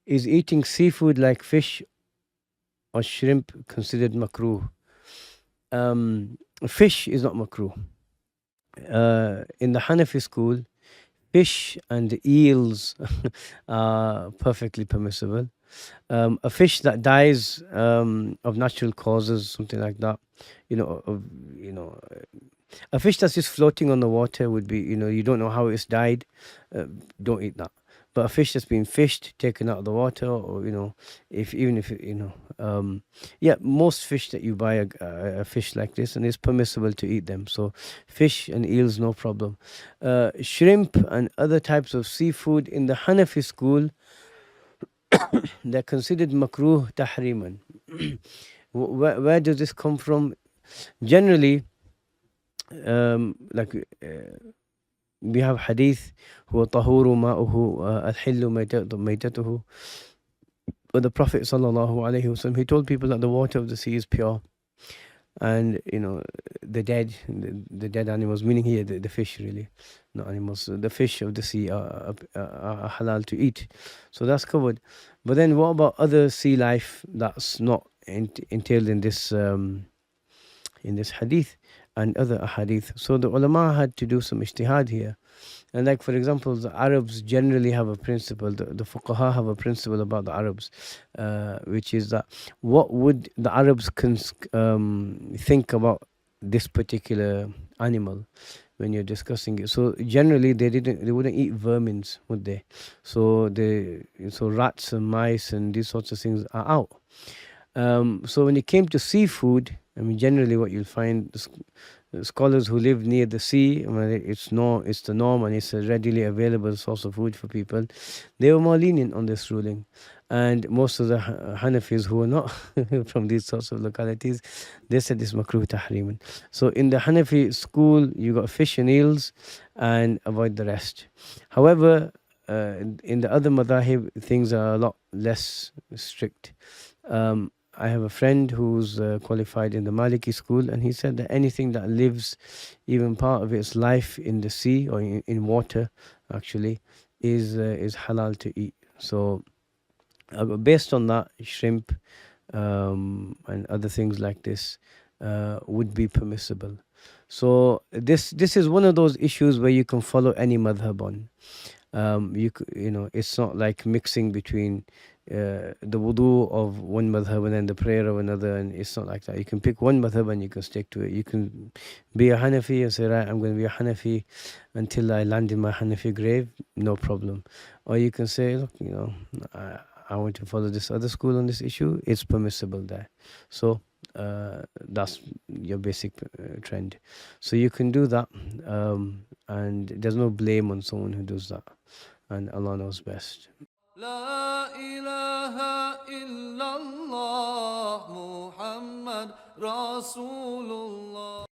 Is eating seafood like fish or shrimp considered makruh? Fish is not makruh. In the Hanafi school, fish and eels are perfectly permissible. A fish that dies of natural causes, something like that, you know, you know, a fish that's just floating on the water would be, you don't know how it's died, don't eat that. But a fish that's been fished, taken out of the water, or if even if yeah, most fish that you buy a fish like this, and it's permissible to eat them. So, fish and eels, no problem. Shrimp and other types of seafood in the Hanafi school, they're considered makruh tahriman. Where does this come from? Generally, like we have hadith, هو طهور ماؤه الحل ميتته. But the Prophet sallallahu alaihi wasallam, he told people that the water of the sea is pure, and the dead animals, meaning here the fish, really, not animals. The fish of the sea are halal to eat, so that's covered. But then, what about other sea life that's not entailed in this hadith and other ahadith? So the ulama had to do some ijtihad here. And like, for example, the Arabs generally have a principle, the fuqaha have a principle about the Arabs, which is that what would the Arabs think about this particular animal when you're discussing it. So generally they wouldn't eat vermins, would they? So rats and mice and these sorts of things are out. So when it came to seafood, I mean, generally what you'll find, scholars who live near the sea, I mean, it's the norm, and it's a readily available source of food for people. They were more lenient on this ruling, and most of the Hanafis who are not from these sorts of localities, they said this makruh tahriman. So in the Hanafi school, you got fish and eels, and avoid the rest. However, in the other madhahib, things are a lot less strict. I have a friend who's qualified in the Maliki school, and he said that anything that lives, even part of its life in the sea or in water, actually, is halal to eat. So, based on that, shrimp and other things like this would be permissible. So this is one of those issues where you can follow any madhab on. It's not like mixing between the wudu of one madhab and then the prayer of another, and it's not like that. You can pick one madhab and you can stick to it. You can be a Hanafi and say, right, I'm going to be a Hanafi until I land in my Hanafi grave, no problem. Or you can say, look, I want to follow this other school on this issue, it's permissible there. So that's your basic trend. So you can do that, and there's no blame on someone who does that, and Allah knows best. لا إله إلا الله محمد رسول الله